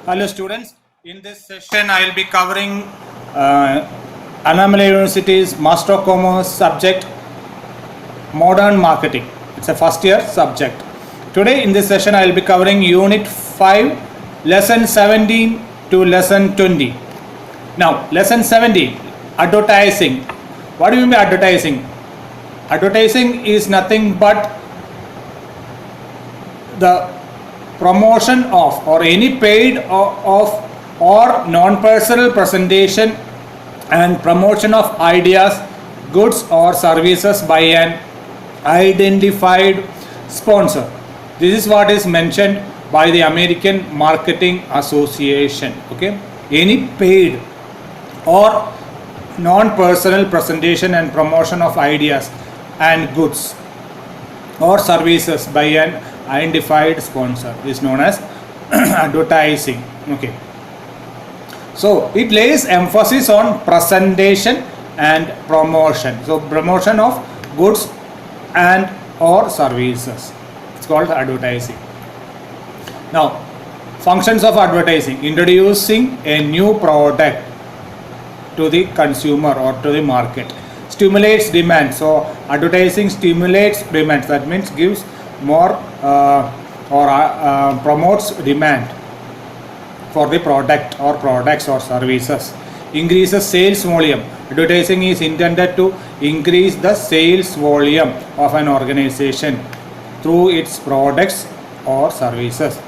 Hello students, in this session I will be covering Annamalai University's Master of Commerce subject Modern Marketing. It's a first year subject. Today in this session I will be covering Unit 5, Lesson 17 to Lesson 20. Now Lesson 17, Advertising. What do you mean by advertising? Advertising is nothing but the promotion of or any paid of or non-personal presentation and promotion of ideas, goods or services by an identified sponsor. This is what is mentioned by the American Marketing Association. Okay, any paid or non-personal presentation and promotion of ideas and goods or services by an identified sponsor is known as advertising. Okay, so it lays emphasis on presentation and promotion. So promotion of goods and or services, it's called advertising. Now functions of advertising: introducing a new product to the consumer or to the market, stimulates demand. So advertising stimulates demand, that means gives more promotes demand for the product or products or services. Increases sales volume. Advertising is intended to increase the sales volume of an organization through its products or services.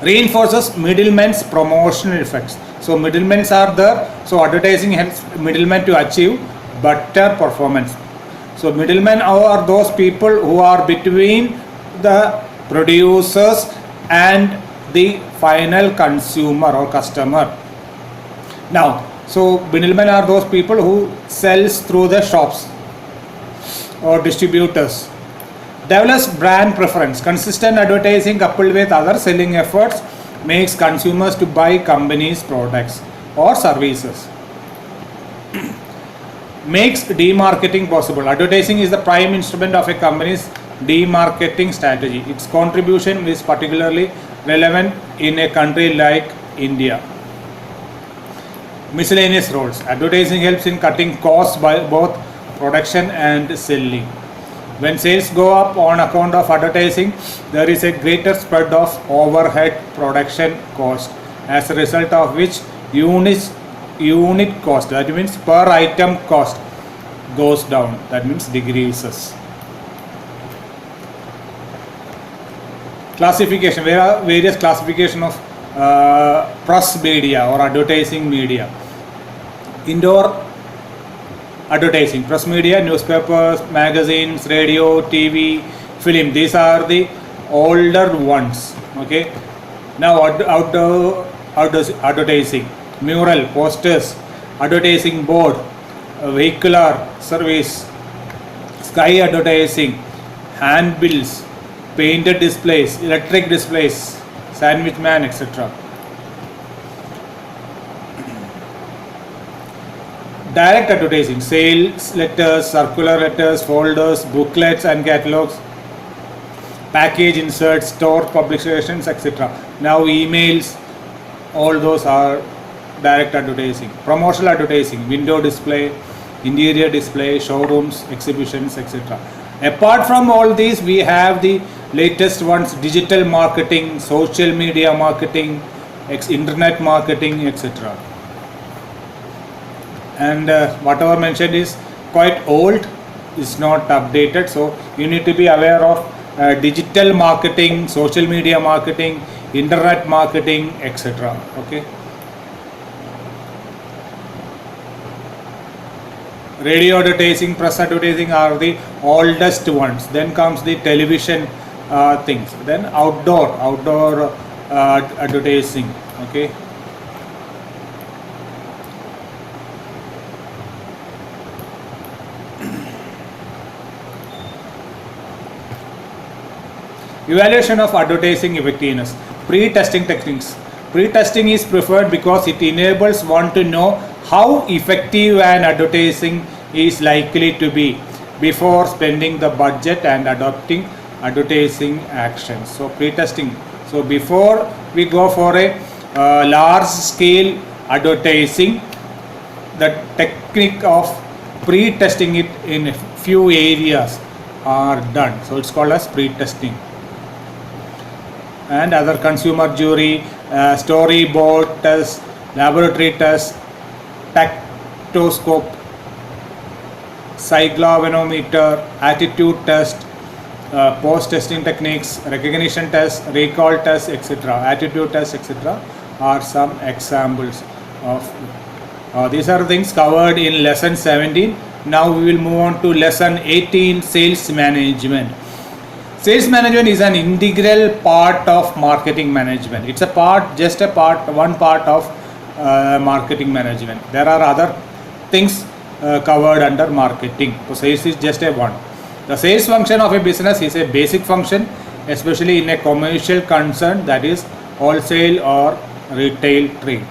Reinforces middlemen's promotional effects. So middlemen are there, so advertising helps middlemen to achieve better performance. So middlemen are those people who are between the producers and the final consumer or customer. Now, so middlemen are those people who sells through the shops or distributors. Develops brand preference. Consistent advertising coupled with other selling efforts makes consumers to buy companies' products or services. Makes demarketing possible. Advertising is the prime instrument of a company's demarketing strategy. Its contribution is particularly relevant in a country like India. Miscellaneous roles. Advertising helps in cutting costs by both production and selling. When sales go up on account of advertising, there is a greater spread of overhead production cost, as a result of which unit cost, that means per item cost, goes down, that means decreases. Classification. There are various classification of press media or advertising media. Indoor advertising, press media, newspapers, magazines, radio, TV, film, these are the older ones. Okay, now outdoor advertising, mural, posters, advertising board, vehicular service, sky advertising, handbills, painted displays, electric displays, sandwich man, etc. Direct advertising, sales letters, circular letters, folders, booklets and catalogs, package inserts, store publications, etc. Now emails, all those are direct advertising. Promotional advertising, window display, interior display, showrooms, exhibitions, etc. Apart from all these, we have the latest ones: digital marketing, social media marketing, internet marketing, etc. And whatever mentioned is quite old, is not updated, so you need to be aware of digital marketing, social media marketing, internet marketing, etc. Okay, radio advertising, press advertising are the oldest ones. Then comes the television things, then outdoor advertising. Okay, evaluation of advertising effectiveness. Pre-testing techniques. Pre-testing is preferred because it enables one to know how effective an advertising is likely to be before spending the budget and adopting advertising actions. So pre-testing. So before we go for a large scale advertising, the technique of pre-testing it in a few areas are done. So it's called as pre-testing. And other consumer jury, storyboard test, laboratory test, tactoscope, cyclovanometer, attitude test, post-testing techniques, recognition test, recall test, etc., attitude test, etc., are some examples of these are things covered in lesson 17. Now we will move on to lesson 18, sales management. Sales management is an integral part of marketing management. It's one part of marketing management. There are other things covered under marketing. So sales is just a one. The sales function of a business is a basic function, especially in a commercial concern, that is wholesale or retail trade.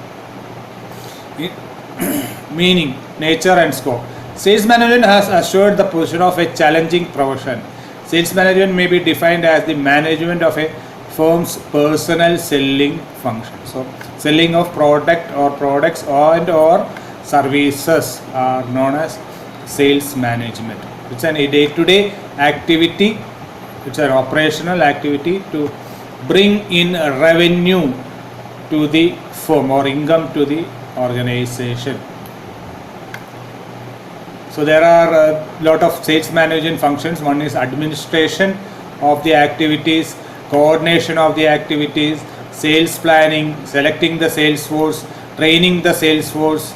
Meaning, nature and scope. Sales management has assured the position of a challenging profession. Sales management may be defined as the management of a firm's personal selling function. So, selling of product or products and or services are known as sales management. It's a day-to-day activity. It's an operational activity to bring in revenue to the firm or income to the organization. So there are a lot of sales management functions. One is administration of the activities, coordination of the activities, sales planning, selecting the sales force, training the sales force,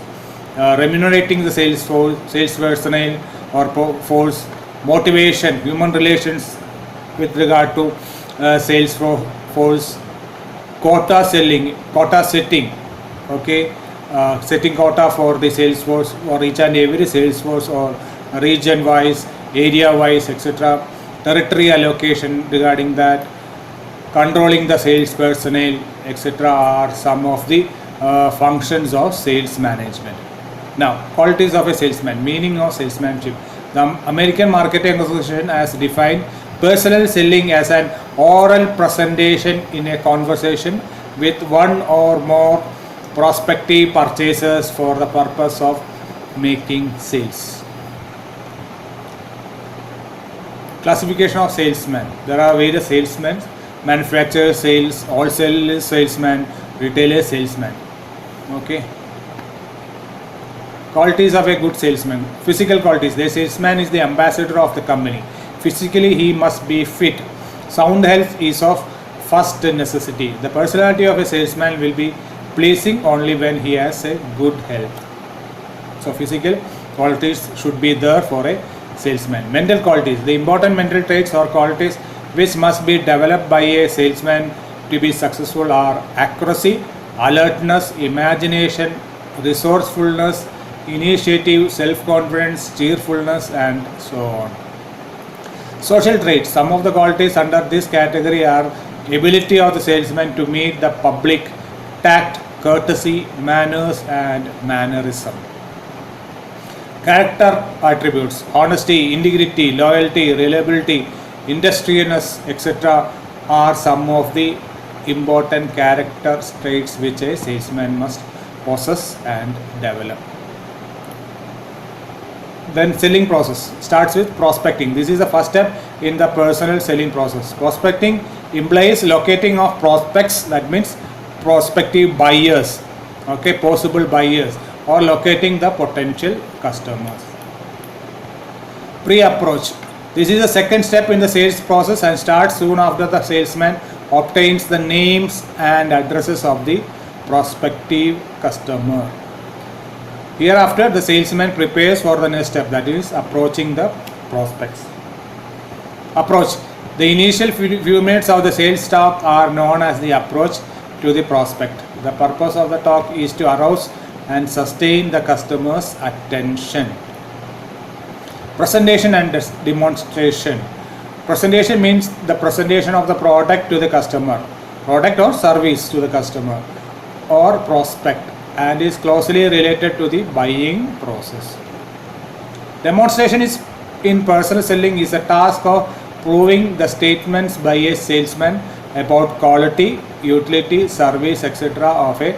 remunerating the sales personnel or force, motivation, human relations with regard to sales force, quota setting, okay, setting quota for the sales force or each and every sales force or region wise, area wise, etc. Territory allocation regarding that, controlling the sales personnel, etc. are some of the functions of sales management. Now, qualities of a salesman, meaning of salesmanship. The American Marketing Association has defined personal selling as an oral presentation in a conversation with one or more prospective purchasers for the purpose of making sales. Classification of salesmen. There are various salesmen: manufacturer sales, wholesale salesman, retailer salesman. Okay. Qualities of a good salesman. Physical qualities. The salesman is the ambassador of the company. Physically, he must be fit. Sound health is of first necessity. The personality of a salesman will be pleasing only when he has a good health. So physical qualities should be there for a salesman. Mental qualities. The important mental traits or qualities which must be developed by a salesman to be successful are accuracy, alertness, imagination, resourcefulness, initiative, self-confidence, cheerfulness, and so on. Social traits. Some of the qualities under this category are ability of the salesman to meet the public, tact, courtesy, manners, and mannerism. Character attributes: honesty, integrity, loyalty, reliability, industriousness, etc. are some of the important character traits which a salesman must possess and develop. Then selling process starts with prospecting. This is the first step in the personal selling process. Prospecting implies locating of prospects, that means prospective buyers, okay, possible buyers, or locating the potential customers. Pre-approach. This is the second step in the sales process and starts soon after the salesman obtains the names and addresses of the prospective customer. Hereafter, the salesman prepares for the next step, that is approaching the prospects. Approach. The initial few minutes of the sales talk are known as the approach to the prospect. The purpose of the talk is to arouse and sustain the customer's attention. Presentation and demonstration. Presentation means the presentation of the product to the customer, product or service to the customer or prospect, and is closely related to the buying process. Demonstration is in personal selling is a task of proving the statements by a salesman about quality, utility, service, etc. of a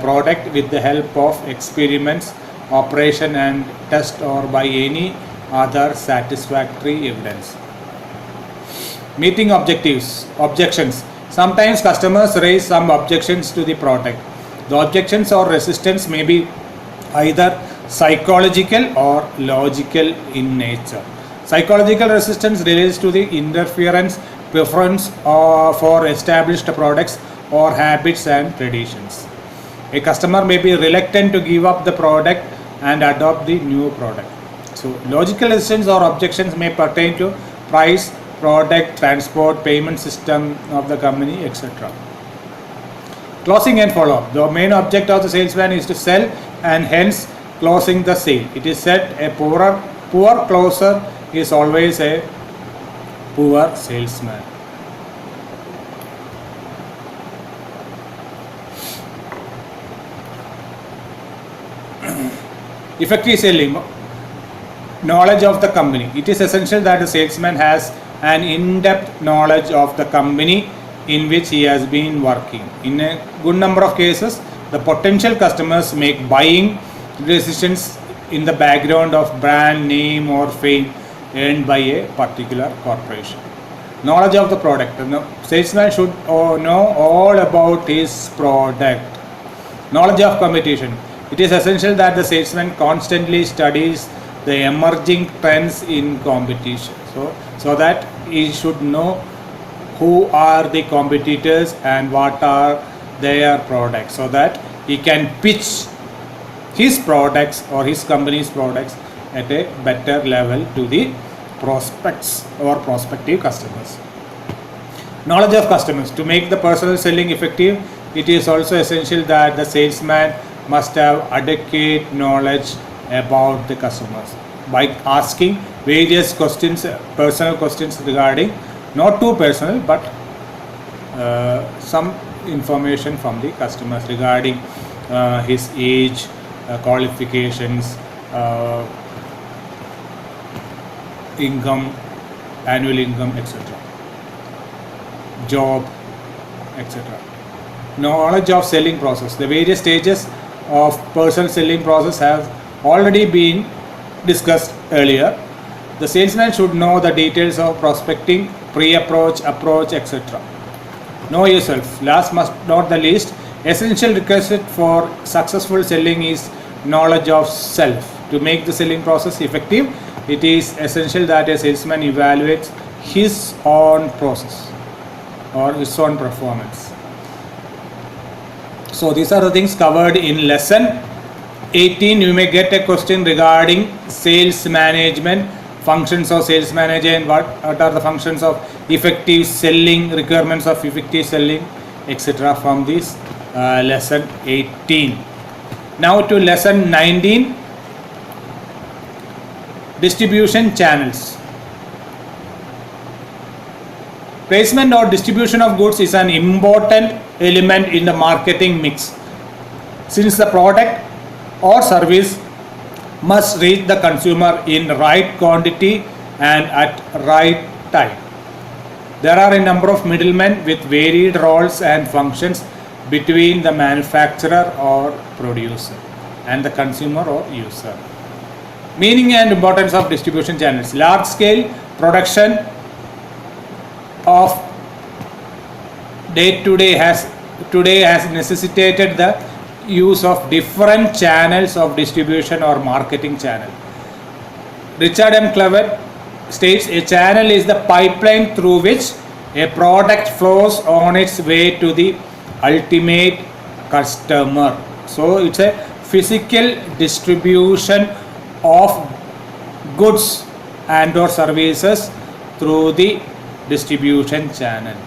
product with the help of experiments, operation and test or by any other satisfactory evidence. Meeting objections. Sometimes customers raise some objections to the product. The objections or resistance may be either psychological or logical in nature. Psychological resistance relates to the interference, preference for established products or habits and traditions. A customer may be reluctant to give up the product and adopt the new product. So, logical resistance or objections may pertain to price, product, transport, payment system of the company, etc. Closing and follow-up. The main object of the salesman is to sell and hence closing the sale. It is said a poor closer is always a poor salesman. Effective selling. Knowledge of the company. It is essential that the salesman has an in-depth knowledge of the company in which he has been working. In a good number of cases, the potential customers make buying decisions in the background of brand name or fame earned by a particular corporation. Knowledge of the product. The salesman should know all about his product. Knowledge of competition. It is essential that the salesman constantly studies the emerging trends in competition. So that he should know who are the competitors and what are their products, so that he can pitch his products or his company's products at a better level to the prospects or prospective customers. Knowledge of customers. To make the personal selling effective, it is also essential that the salesman must have adequate knowledge about the customers by asking various questions, personal questions regarding, not too personal, but some information from the customers regarding his age, qualifications, income, annual income, etc. Job, etc. Knowledge of selling process. The various stages of personal selling process have already been discussed earlier. The salesman should know the details of prospecting, pre-approach, approach, etc. Know yourself. Last but not the least, essential requisite for successful selling is knowledge of self. To make the selling process effective, it is essential that a salesman evaluates his own process or his own performance. So these are the things covered in lesson 18. You may get a question regarding sales management, functions of sales manager, and what are the functions of effective selling, requirements of effective selling, etc. from this lesson 18. Now to lesson 19, distribution channels. Placement or distribution of goods is an important element in the marketing mix, since the product or service must reach the consumer in right quantity and at right time. There are a number of middlemen with varied roles and functions between the manufacturer or producer and the consumer or user. Meaning and importance of distribution channels. Large scale production of day-to-day has necessitated the use of different channels of distribution or marketing channel. Richard M. Clever states a channel is the pipeline through which a product flows on its way to the ultimate customer. So it's a physical distribution of goods and or services through the distribution channel.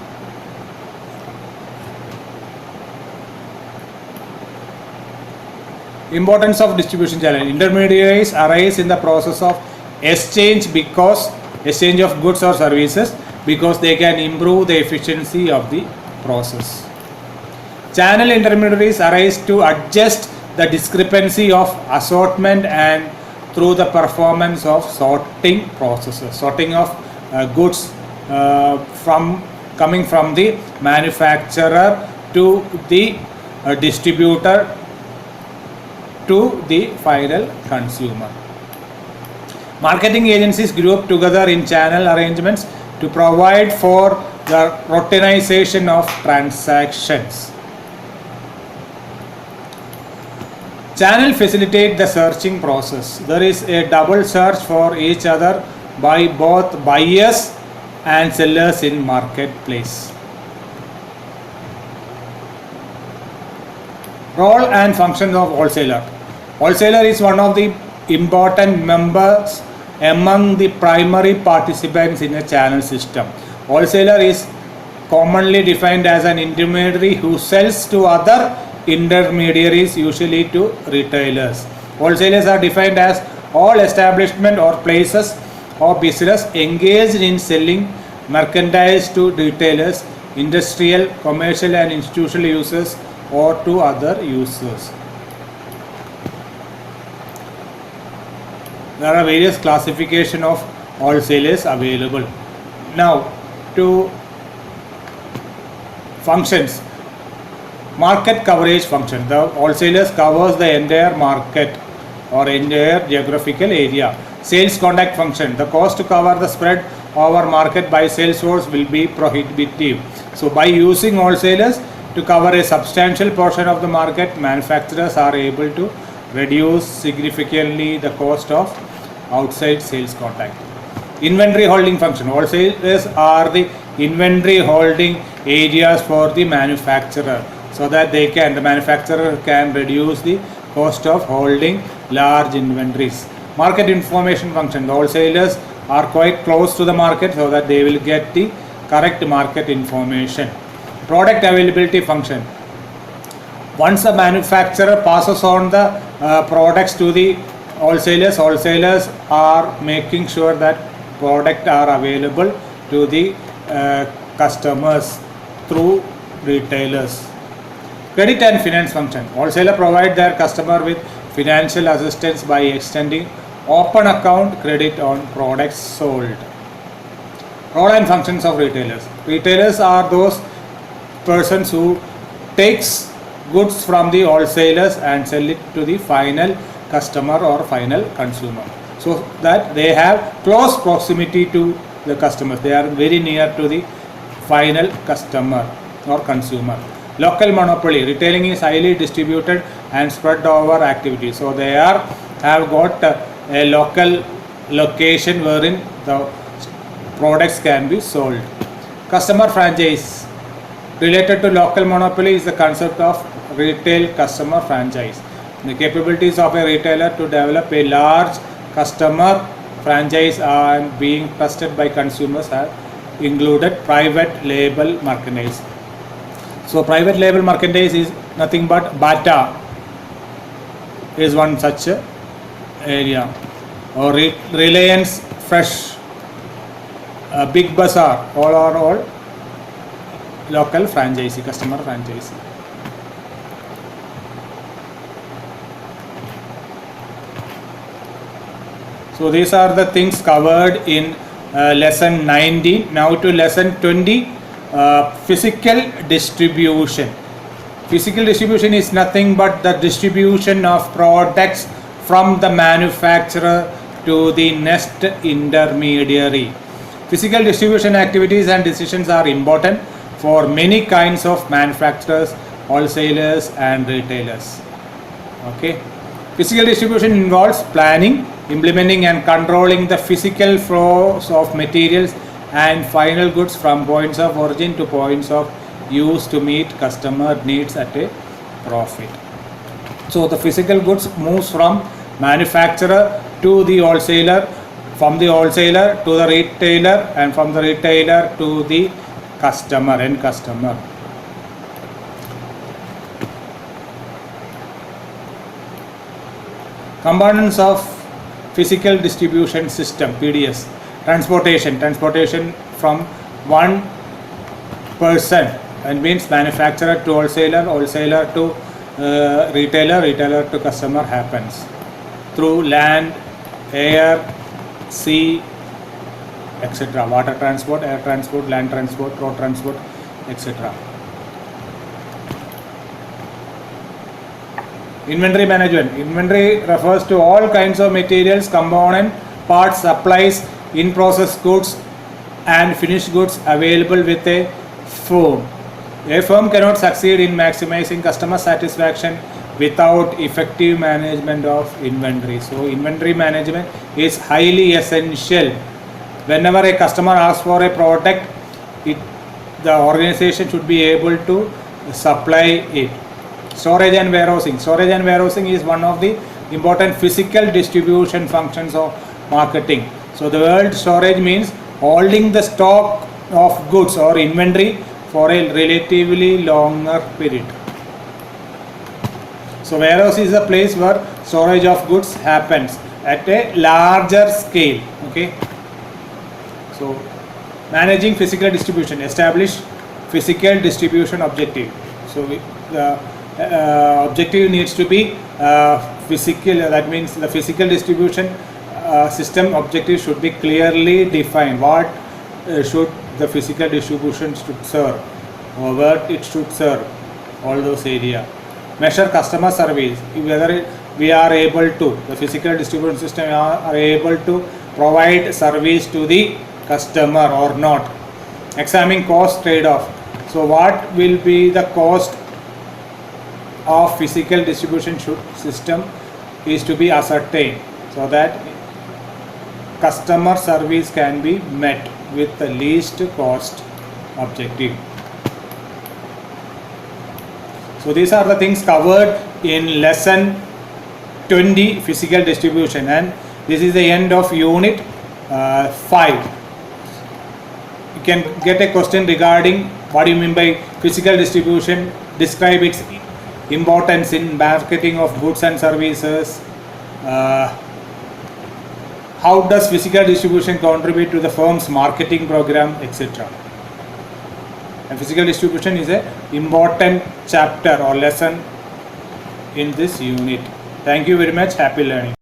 Importance of distribution channel. Intermediaries arise in the process of exchange of goods or services because they can improve the efficiency of the process. Channel intermediaries arise to adjust the discrepancy of assortment and through the performance of sorting processes, sorting of goods from coming from the manufacturer to the distributor to the final consumer. Marketing agencies group together in channel arrangements to provide for the routinization of transactions. Channel facilitate the searching process. There is a double search for each other by both buyers and sellers in marketplace. Role and functions of wholesaler. Wholesaler is one of the important members among the primary participants in a channel system. Wholesaler is commonly defined as an intermediary who sells to other intermediaries, usually to retailers. Wholesalers are defined as all establishment or places of business engaged in selling merchandise to retailers, industrial, commercial and institutional users or to other users. There are various classification of wholesalers available. Now to functions. Market coverage function. The wholesalers covers the entire market or entire geographical area. Sales contact function. The cost to cover the spread over market by sales force will be prohibitive. So by using wholesalers to cover a substantial portion of the market, manufacturers are able to reduce significantly the cost of outside sales contact. Inventory holding function. Wholesalers are the inventory holding areas for the manufacturer, so that the manufacturer can reduce the cost of holding large inventories. Market information function. The wholesalers are quite close to the market, so that they will get the correct market information. Product availability function. Once the manufacturer passes on the products to the wholesalers, wholesalers are making sure that products are available to the customers through retailers. Credit and finance function. Wholesaler provide their customer with financial assistance by extending open account credit on products sold. Role and functions of retailers. Retailers are those persons who takes goods from the wholesalers and sell it to the final customer or final consumer, so that they have close proximity to the customers. They are very near to the final customer or consumer. Local monopoly. Retailing is highly distributed and spread over activities, so they have got a local location wherein the products can be sold. Customer franchise. Related to local monopoly is the concept of retail customer franchise. The capabilities of a retailer to develop a large customer franchise and being trusted by consumers have included private label merchandise. So private label merchandise is nothing but Bata is one such area, or Reliance Fresh, Big Bazaar, all are all local franchisee, customer franchisee. So these are the things covered in lesson 19. Now to lesson 20, physical distribution. Physical distribution is nothing but the distribution of products from the manufacturer to the next intermediary. Physical distribution activities and decisions are important for many kinds of manufacturers, wholesalers and retailers. Okay. Physical distribution involves planning, implementing and controlling the physical flows of materials and final goods from points of origin to points of use to meet customer needs at a profit. So the physical goods moves from manufacturer to the wholesaler, from the wholesaler to the retailer, and from the retailer to the customer, end customer. Components of physical distribution system, PDS. Transportation from one person, and means manufacturer to wholesaler, wholesaler to retailer, retailer to customer happens through land, air, sea, etc. Water transport, air transport, land transport, road transport, etc. Inventory management. Inventory refers to all kinds of materials, component, parts, supplies, in-process goods and finished goods available with a firm. A firm cannot succeed in maximizing customer satisfaction without effective management of inventory. So inventory management is highly essential. Whenever a customer asks for a product, the organization should be able to supply it. Storage and warehousing. Storage and warehousing is one of the important physical distribution functions of marketing. So the word storage means holding the stock of goods or inventory for a relatively longer period. So warehouse is a place where storage of goods happens at a larger scale. Okay. So managing physical distribution. Establish physical distribution objective. So the objective needs to be physical. That means the physical distribution system objective should be clearly defined. What should the physical distribution should serve, or where it should serve, all those areas. Measure customer service, whether we are able to, the physical distribution system are able to provide service to the customer or not. Examine cost trade-off. So what will be the cost of physical distribution system is to be ascertained, so that customer service can be met with the least cost objective. So these are the things covered in lesson 20, physical distribution, and this is the end of unit 5. You can get a question regarding what do you mean by physical distribution, describe its importance in marketing of goods and services, how does physical distribution contribute to the firm's marketing program, etc. And physical distribution is an important chapter or lesson in this unit. Thank you very much. Happy learning.